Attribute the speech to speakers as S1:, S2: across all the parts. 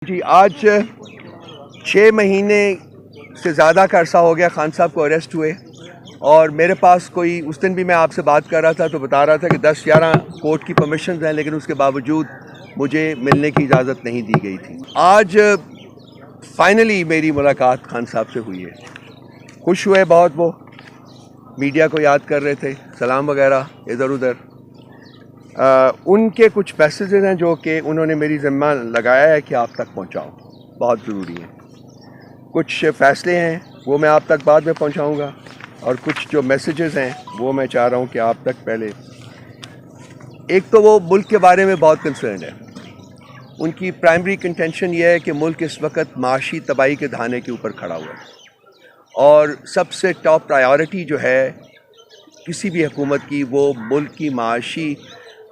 S1: जी आज 6 महीने से ज़्यादा का अरसा हो गया खान साहब को अरेस्ट हुए और मेरे पास कोई उस दिन भी मैं आपसे बात कर रहा था तो बता रहा था कि 10-11 कोर्ट की परमिशन हैं, लेकिन उसके बावजूद मुझे मिलने की इजाज़त नहीं दी गई थी। आज फाइनली मेरी मुलाकात खान साहब से हुई है। खुश हुए बहुत वो, मीडिया को याद कर रहे थे, सलाम वगैरह इधर उधर। उनके कुछ मैसेजेस हैं जो कि उन्होंने मेरी ज़िम्मा लगाया है कि आप तक पहुंचाऊं, बहुत ज़रूरी है। कुछ फ़ैसले हैं वो मैं आप तक बाद में पहुंचाऊंगा और कुछ जो मैसेजेस हैं वो मैं चाह रहा हूं कि आप तक पहले। एक तो वो मुल्क के बारे में बहुत कंसर्न है। उनकी प्राइमरी कंटेंशन ये है कि मुल्क इस वक्त माशी तबाही के धाने के ऊपर खड़ा हुआ है और सबसे टॉप प्रायोरिटी जो है किसी भी हुकूमत की वो मुल्क की माशी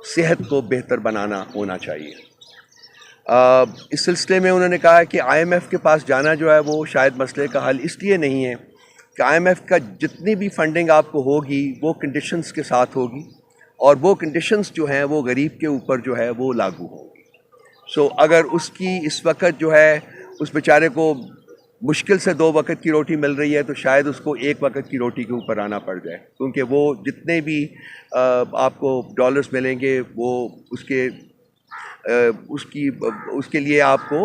S1: सेहत को बेहतर बनाना होना चाहिए। इस सिलसिले में उन्होंने कहा कि IMF के पास जाना जो है वो शायद मसले का हल इसलिए नहीं है कि IMF का जितनी भी फंडिंग आपको होगी वो कंडीशंस के साथ होगी और वो कंडीशंस जो हैं वो गरीब के ऊपर जो है वो लागू होगी। अगर उसकी इस वक्त जो है उस बेचारे को मुश्किल से 2 वक्त की रोटी मिल रही है तो शायद उसको 1 वक्त की रोटी के ऊपर आना पड़ जाए, क्योंकि वो जितने भी आपको डॉलर्स मिलेंगे वो उसके लिए आपको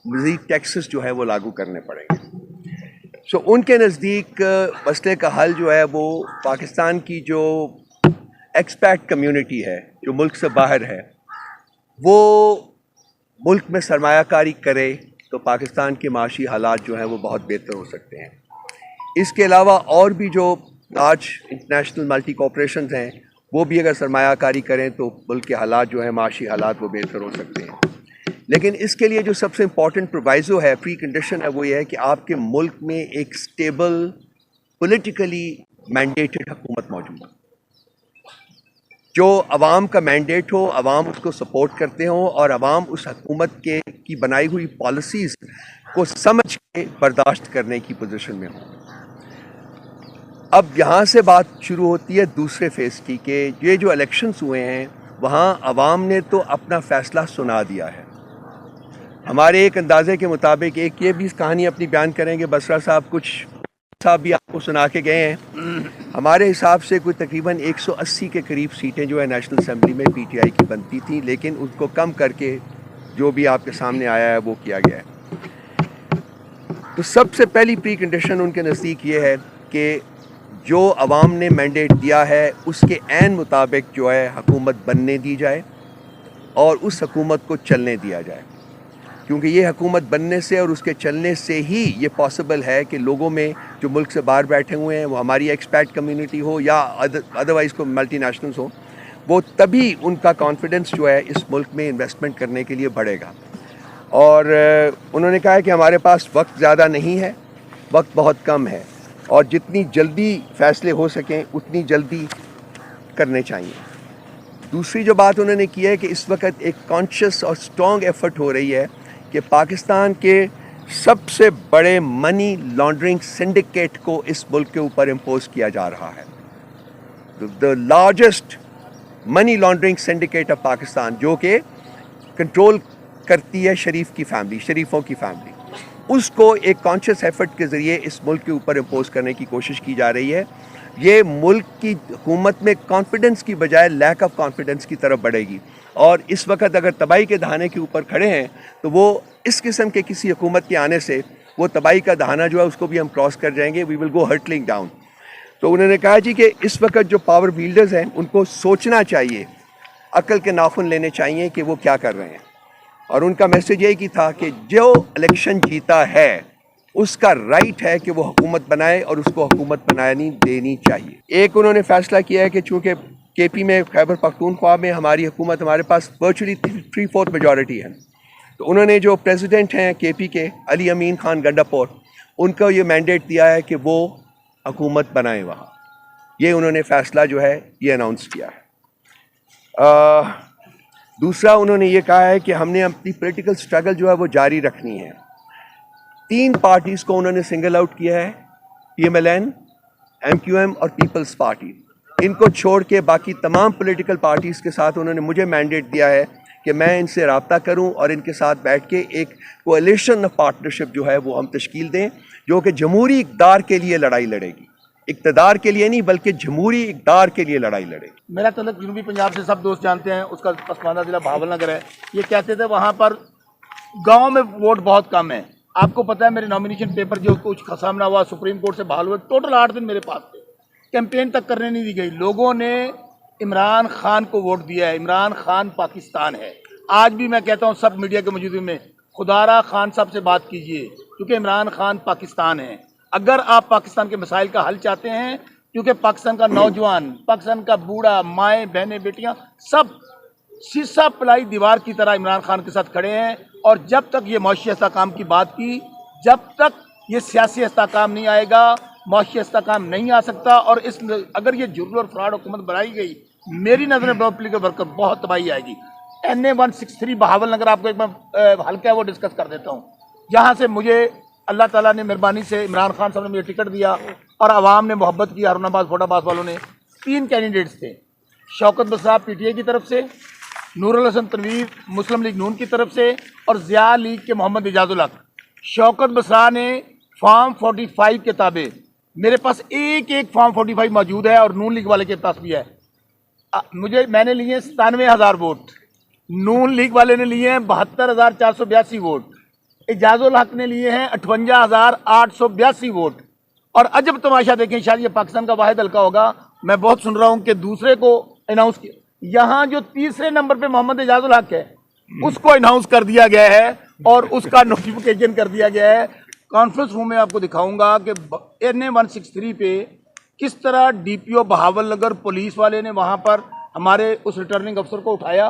S1: मज़ीद टैक्सेस जो है वो लागू करने पड़ेंगे। उनके नज़दीक मसले का हल जो है वो पाकिस्तान की जो एक्सपैट कम्युनिटी है जो मुल्क से बाहर है वो मुल्क में सरमायाकारी करे तो पाकिस्तान के माशी हालात जो हैं वो बहुत बेहतर हो सकते हैं। इसके अलावा और भी जो आज इंटरनेशनल मल्टी कॉर्पोरेशंस हैं वो भी अगर सरमायाकारी करें तो मुल्क के हालात जो हैं माशी हालात वो बेहतर हो सकते हैं। लेकिन इसके लिए जो सबसे इम्पॉर्टेंट प्रोवाइज़ो है, प्री कंडीशन है, वो ये है कि आपके मुल्क में एक स्टेबल पॉलिटिकली मैंडेटेड हुकूमत मौजूद है, जो अवाम का मैंडेट हो, अवाम उसको सपोर्ट करते हो और अवाम उस हुकूमत की बनाई हुई पॉलिसीज़ को समझ के बर्दाश्त करने की पोजीशन में हो। अब यहाँ से बात शुरू होती है दूसरे फेज़ की कि ये जो इलेक्शंस हुए हैं वहाँ अवाम ने तो अपना फ़ैसला सुना दिया है। हमारे एक अंदाजे के मुताबिक एक ये भी कहानी अपनी बयान करेंगे, बसरा साहब कुछ साहब भी आपको सुना के गए हैं। हमारे हिसाब से कोई तकरीबन 180 के करीब सीटें जो है नेशनल असेंबली में PTI की बनती थी, लेकिन उसको कम करके जो भी आपके सामने आया है वो किया गया है। तो सबसे पहली प्री कंडीशन उनके नज़दीक ये है कि जो अवाम ने मैंडेट दिया है उसके ऐन मुताबिक जो है हुकूमत बनने दी जाए और उस हुकूमत को चलने दिया जाए, क्योंकि ये हुकूमत बनने से और उसके चलने से ही ये पॉसिबल है कि लोगों में जो मुल्क से बाहर बैठे हुए हैं, वो हमारी एक्सपैट कम्युनिटी हो या अदरवाइज़ को मल्टीनेशनल्स हो, वो तभी उनका कॉन्फिडेंस जो है इस मुल्क में इन्वेस्टमेंट करने के लिए बढ़ेगा। और उन्होंने कहा है कि हमारे पास वक्त ज़्यादा नहीं है, वक्त बहुत कम है और जितनी जल्दी फ़ैसले हो सकें उतनी जल्दी करने चाहिए। दूसरी जो बात उन्होंने की है कि इस वक्त एक कॉन्शियस और स्ट्रॉन्ग एफर्ट हो रही है कि पाकिस्तान के सबसे बड़े मनी लॉन्ड्रिंग सिंडिकेट को इस मुल्क के ऊपर इम्पोज किया जा रहा है। The largest money laundering syndicate of Pakistan, जो कि कंट्रोल करती है शरीफों की फैमिली, उसको एक कॉन्शियस एफर्ट के ज़रिए इस मुल्क के ऊपर इम्पोज करने की कोशिश की जा रही है। ये मुल्क की हुकूमत में कॉन्फिडेंस की बजाय लैक ऑफ कॉन्फिडेंस की तरफ बढ़ेगी और इस वक्त अगर तबाही के दहाने के ऊपर खड़े हैं तो वो इस किस्म के किसी हुकूमत के आने से वो तबाही का दहाना जो है उसको भी हम क्रॉस कर जाएंगे, we will go hurtling down. तो उन्होंने कहा जी कि इस वक्त जो पावर विल्डर्स हैं उनको सोचना चाहिए, अक्ल के नाखून लेने चाहिए कि वो क्या कर रहे हैं। और उनका मैसेज यही था कि जो इलेक्शन जीता है उसका राइट है कि वो हुकूमत बनाए और उसको हुकूमत बनानी देनी चाहिए। एक उन्होंने फैसला किया है कि चूँकि KP में, खैबर पख्तूनख्वा में हमारी हुकूमत, हमारे पास वर्चुअली 3/4 मेजॉरिटी है, तो उन्होंने जो प्रेसिडेंट हैं KP के अली अमीन खान गंडापुर, उनको ये मैंडेट दिया है कि वो हुकूमत बनाएं वहाँ। ये उन्होंने फ़ैसला जो है ये अनाउंस किया है। दूसरा उन्होंने ये कहा है कि हमने अपनी पॉलिटिकल स्ट्रगल जो है वो जारी रखनी है। 3 पार्टीज़ को उन्होंने सिंगल आउट किया है, PMLN, MQM और पीपल्स पार्टी। इनको छोड़ के बाकी तमाम पॉलिटिकल पार्टीज़ के साथ उन्होंने मुझे मैंडेट दिया है कि मैं इनसे रब्ता करूं और इनके साथ बैठ के एक कोalition ऑफ पार्टनरशिप जो है वो हम तश्कील दें, जो कि जमहूरी इक़्तिदार के लिए लड़ाई लड़ेगी, इक़्तिदार के लिए नहीं बल्कि जमहूरी इक़्तिदार के लिए लड़ाई लड़ेगी।
S2: मेरा तल्लुक जनूबी पंजाब से सब दोस्त जानते हैं, उसका पसमानदा ज़िला बहावलनगर है। ये कहते थे वहाँ पर गाँव में वोट बहुत कम है। आपको पता है मेरे नॉमिनेशन पेपर जो कुछ सामना हुआ, सुप्रीम कोर्ट से बहाल हुए, टोटल 8 दिन मेरे पास थे, कैंपेन तक करने नहीं दी गई। लोगों ने इमरान खान को वोट दिया है। इमरान खान पाकिस्तान है। आज भी मैं कहता हूँ सब मीडिया के मौजूदगी में, खुदारा खान साहब से बात कीजिए, क्योंकि इमरान खान पाकिस्तान है। अगर आप पाकिस्तान के मसाइल का हल चाहते हैं, क्योंकि पाकिस्तान का नौजवान, पाकिस्तान का बूढ़ा, माएँ बहनें बेटियाँ सब शीशा पिलाई दीवार की तरह इमरान खान के साथ खड़े हैं। और जब तक ये मौशी इस्तेहकाम की बात की, जब तक ये सियासी इस्तेहकाम नहीं आएगा, मौशी इस्तेहकाम नहीं आ सकता। और इस अगर ये जुर्म और फ्रॉड हुकूमत बनाई गई, मेरी नज़र में पब्लिक वर्कर बहुत तबाही आएगी। NA 163 बहावलनगर आपको एक मैं हल्का है वो डिस्कस कर देता हूँ। यहाँ से मुझे अल्लाह ताला ने मेहरबानी से इमरान खान साहब ने मुझे टिकट दिया और आवाम ने मोहब्बत की। हारूनाबाद फोटाबाद वालों ने 3 कैंडिडेट्स थे, शौकत बसरा PTA की तरफ से, नूरुल हसन तनवीर मुस्लिम लीग नून की तरफ से और ज़िया लीग के मोहम्मद इजाजुल हक। शौकत बसरा ने फॉर्म 45 के ताबे, मेरे पास एक फॉर्म 45 मौजूद है और नून लीग वाले के पास भी है। मैंने लिए 97,000 वोट, नून लीग वाले ने लिए हैं 72,482 वोट, इजाजुल हक ने लिए हैं 58,882 वोट। और अजब तमाशा देखें, शायद ये पाकिस्तान का वाहिद हल्का होगा, मैं बहुत सुन रहा हूँ कि दूसरे को अनाउंस किया, यहाँ जो तीसरे नंबर पे मोहम्मद इजाजुल हक है उसको अनाउंस कर दिया गया है और उसका नोटिफिकेशन कर दिया गया है। कॉन्फ्रेंस रूम में आपको दिखाऊंगा कि NA 163 पे किस तरह DPO बहावलनगर पुलिस वाले ने वहाँ पर हमारे उस रिटर्निंग अफसर को उठाया,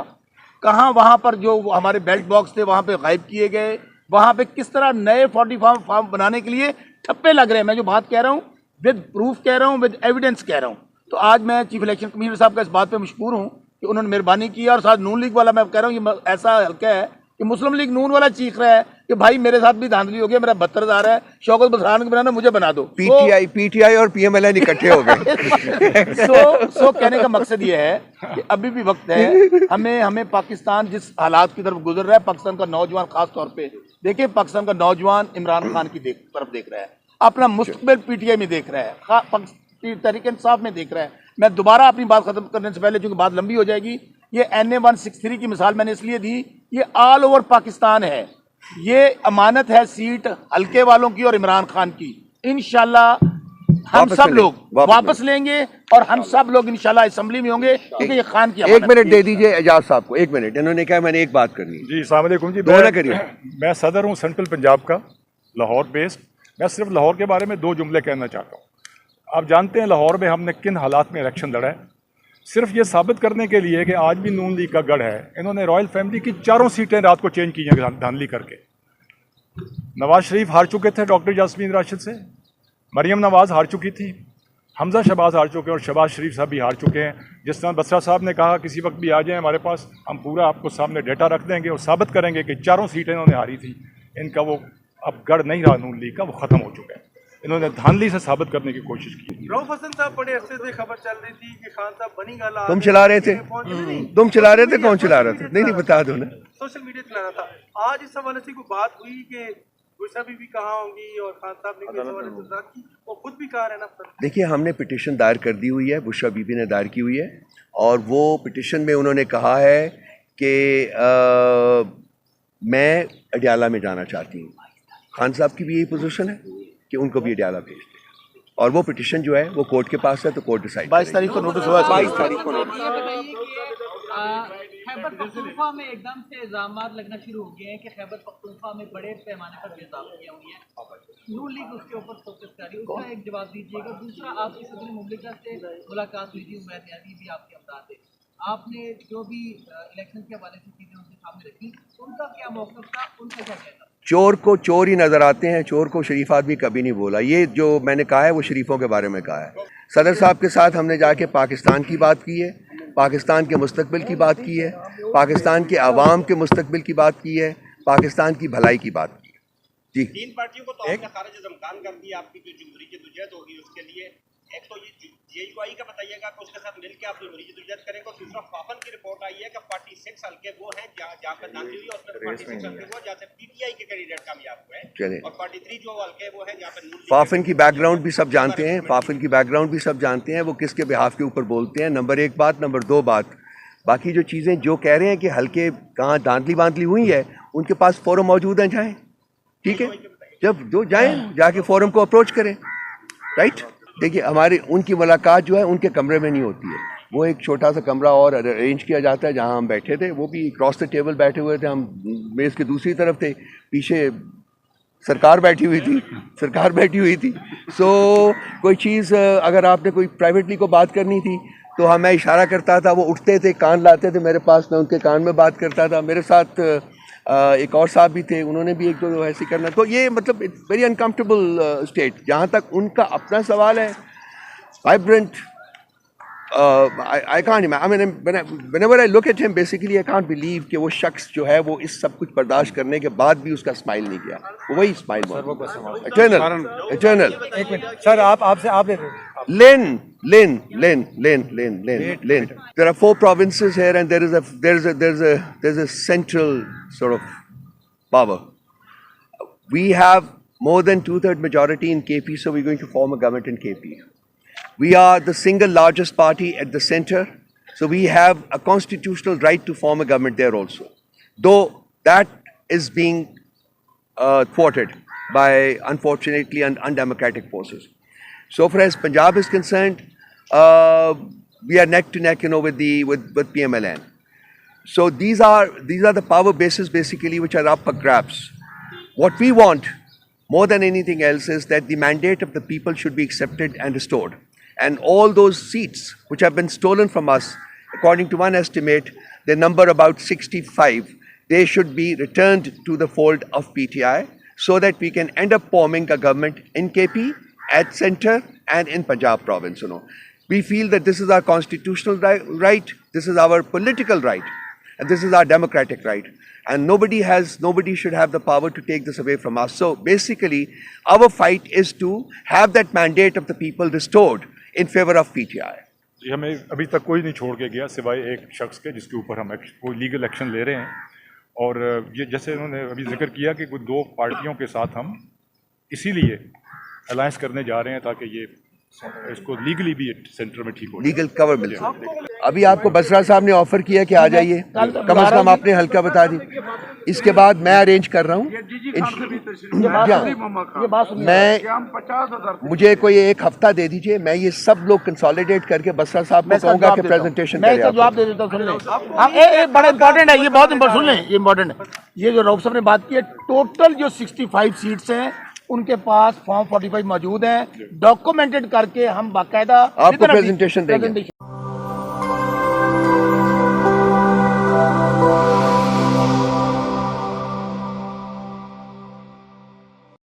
S2: कहाँ वहाँ पर जो हमारे बेल्ट बॉक्स थे वहाँ पे गायब किए गए, वहाँ पे किस तरह नए 40 फॉर्म बनाने के लिए ठप्पे लग रहे हैं। मैं जो बात कह रहा हूँ विद प्रूफ कह रहा हूँ, विद एविडेंस कह रहा हूँ। तो आज मैं चीफ इलेक्शन कमिश्नर साहब का इस बात पे मशकूर हूँ कि उन्होंने मेहरबानी की। और साथ नून लीग वाला मैं कह रहा हूँ ये ऐसा हल्का है कि मुस्लिम लीग नून वाला चीख रहा है कि भाई मेरे साथ भी धांधली हो गया, मेरा 72 है, शौकत बसरान को बनाना, मुझे बना दो।
S1: PTI और PMLN इकट्ठे हो गए।
S2: सो कहने का मकसद ये है कि अभी भी वक्त है, हमें पाकिस्तान जिस हालात की तरफ गुजर रहा है, पाकिस्तान का नौजवान खास तौर पे देखिए, पाकिस्तान का नौजवान इमरान खान की तरफ देख रहा है, अपना मुस्तकबिल PTI में देख रहा है, तहरीक इंसाफ में देख रहा है। मैं दोबारा अपनी बात खत्म करने से पहले, चूंकि बात लंबी हो जाएगी, ये NA 163 की मिसाल मैंने इसलिए दी, ये ऑल ओवर पाकिस्तान है, ये अमानत है सीट हल्के वालों की और इमरान खान की। इंशाल्लाह हम सब लोग वापस लेंगे और हम सब लोग इंशाल्लाह असेंबली में होंगे, क्योंकि ये खान की।
S1: 1 मिनट दे दीजिए एजाज साहब को, 1 मिनट। इन्होंने कहा मैंने एक बात करनी है।
S3: जी अस्सलाम वालेकुम जी, मैं सदर हूँ सेंट्रल पंजाब का, लाहौर बेस्ड। मैं सिर्फ लाहौर के बारे में 2 जुमले कहना चाहता हूँ। आप जानते हैं लाहौर में हमने किन हालात में इलेक्शन लड़ा है, सिर्फ ये साबित करने के लिए कि आज भी नून लीग का गढ़ है। इन्होंने रॉयल फैमिली की 4 सीटें रात को चेंज की हैं धांधली करके। नवाज शरीफ हार चुके थे डॉक्टर यास्मीन राशिद से, मरियम नवाज हार चुकी थी, हमजा शहबाज हार चुके हैं और शहबाज शरीफ साहब भी हार चुके हैं। जिस तरह बसरा साहब ने कहा किसी वक्त भी आ जाए हमारे पास, हम पूरा आपको सामने डेटा रख देंगे और साबित करेंगे कि 4 सीटें इन्होंने हारी थी। इनका वो अब गढ़ नहीं रहा नून लीग का, वो ख़त्म हो चुका है। इन्होंने धांधली से साबित करने की कोशिश की।
S4: रऊफ हसन साहब बड़े अरसे से खबर चल रही थी कि खान साहब बनी गाला,
S1: तुम चला रहे थे, तुम चला रहे थे, कौन चला रहा था? नहीं बता दो ना।
S4: सोशल मीडिया चला रहा था। आज इस हवाले से कोई बात हुई कि गुस्सा भी कहाँ होंगी और खान साहब ने इस हवाले से बात की, वो खुद भी कहा है ना।
S1: देखिए, हमने पिटिशन दायर कर दी हुई है, बुशरा बीबी ने दायर की हुई है, और वो पिटिशन में उन्होंने कहा है कि मैं अडियाला में जाना चाहती हूँ। खान साहब की भी यही पोजीशन है कि उनको भी अडियाला भेज देगा, और वो पिटिशन जो है वो कोर्ट के पास है, तो कोर्ट डिसाइड
S2: 22 तारीख को नोटिस हुआ।
S1: 22 तारीख को नोटिस।
S5: खैबर पख्तूनख्वा में एकदम से इल्जामात लगना शुरू हो गए हैं कि खैबर पख्तूनख्वा में बड़े पैमाने पर बेजाबतियां हुई हैं। नून लीग उसके ऊपर फोकस कर रही है, उसका एक जवाब दीजिएगा। दूसरा, आपकी सदर मुमलिकत से मुलाकात हुई थी, उमैर न्याजी भी आपके हमदार थे, आपने जो भी इलेक्शन के हवाले से चीज़ें उनके सामने रखी, उनका क्या मौक़िफ़ था, उनका क्या कहना?
S1: चोर को चोर ही नजर आते हैं, चोर को शरीफ आदमी कभी नहीं बोला। ये जो मैंने कहा है वो शरीफों के बारे में कहा है। सदर साहब के साथ हमने जाके पाकिस्तान की बात की है, पाकिस्तान के मुस्तकबिल की बात की है, पाकिस्तान के अवाम के मुस्तकबिल की बात की है, पाकिस्तान की भलाई की बात की है। जी,
S6: 3 पार्टियों को तो आपने खारिज ज़मकान कर दिया, आपकी जो जमहूरी जदोजहद होगी उसके लिए एक तो ये जेयूआई का बताइएगा कि उसके साथ मिलकर आप जदोजहद करेंगे, और दूसरा फाफन की रिपोर्ट आई है कि 46 हल्के वो हैं जहाँ पे दाखिल हुई है, उसमें 46 हल्के वो जहाँ से पीटीआई के कैंडिडेट कामयाब हुए हैं, और 43 जो हल्के वो है जहाँ पे नून लीग
S1: फाफन की बैकग्राउंड भी सब जानते हैं, फाफन की बैकग्राउंड भी सब जानते हैं, वो किसके बिहाफ के ऊपर बोलते हैं। नंबर एक बात। नंबर दो बात, बाकी जो चीज़ें जो कह रहे हैं कि हल्के कहाँ धांधली बांधली हुई है, उनके पास फोरम मौजूद हैं, जाएं, ठीक है, जब जो जाएं जाके फोरम को अप्रोच करें, राइट। देखिए हमारी उनकी मुलाकात जो है उनके कमरे में नहीं होती है, वो एक छोटा सा कमरा और अरेंज किया जाता है जहां हम बैठे थे, वो भी क्रॉस द टेबल बैठे हुए थे, हम मेज़ के दूसरी तरफ थे, पीछे सरकार बैठी हुई थी। सो कोई चीज़ अगर आपने कोई प्राइवेटली को बात करनी थी तो मैं इशारा करता था, वो उठते थे, कान लाते थे मेरे पास, मैं उनके कान में बात करता था। मेरे साथ एक और साहब भी थे, उन्होंने भी एक दो ऐसे करना। तो ये मतलब इट्स वेरी अनकम्फर्टेबल स्टेट। जहाँ तक उनका अपना सवाल है, vibrant, I can't imagine. I mean, whenever I look at him, basically I can't believe कि वो शख्स जो है वो इस सब कुछ बर्दाश्त करने के बाद भी उसका स्माइल नहीं गया, वो वही स्माइल इटर्नल।
S7: एक मिनट सर, आप
S1: Lynn. There are 4 provinces here, and there's a central sort of power. We have more than 2/3 majority in KP, so we're going to form a government in KP. We are the single largest party at the center, so we have a constitutional right to form a government there also. Though that is being thwarted by, unfortunately, undemocratic forces. So far as Punjab is concerned, we are neck to neck, with PMLN. So these are the power bases basically which are up for grabs. What we want more than anything else is that the mandate of the people should be accepted and restored. And all those seats which have been stolen from us, according to one estimate, they number about 65. They should be returned to the fold of PTI so that we can end up forming a government in KP, at center, and in Punjab province. We feel that this is our constitutional right, this is our political right, and this is our democratic right. And nobody should have the power to take this away from us. So basically, our fight is to have that mandate of the people restored in favor of PTI.
S3: ये हमें अभी तक कोई नहीं छोड़ के गया सिवाय एक शख्स के, जिसके ऊपर हम कोई लीगल एक्शन ले रहे हैं। और ये जैसे उन्होंने अभी जिक्र किया कि कुछ 2 पार्टियों के साथ हम इसीलिए अलायंस करने जा रहे हैं ताकि ये इसको लीगली भी सेंटर में ठीक हो,
S1: लीगल कवर मिल सके। अभी आपको बसरा साहब ने ऑफर किया कि आ जाइए, कम से कम आपने हल्का बता दी। इसके बाद मैं अरेंज कर रहा हूँ, मुझे कोई 1 हफ्ता दे दीजिए, मैं ये सब लोग कंसोलिडेट करके बसरा साहब को कहूँगा कि प्रेजेंटेशन
S2: मैं इसका जवाब दे देता हूँ। सुन लें, ये बड़ा इंपॉर्टेंट है, ये बहुत सुन लें, ये इंपॉर्टेंट है। ये जो रऊफ साहब ने बात की है, टोटल जो 65 सीट्स हैं उनके पास फॉर्म 45 मौजूद हैं, डॉक्यूमेंटेड करके हम बाकायदा
S1: आपको प्रेजेंटेशन देंगे।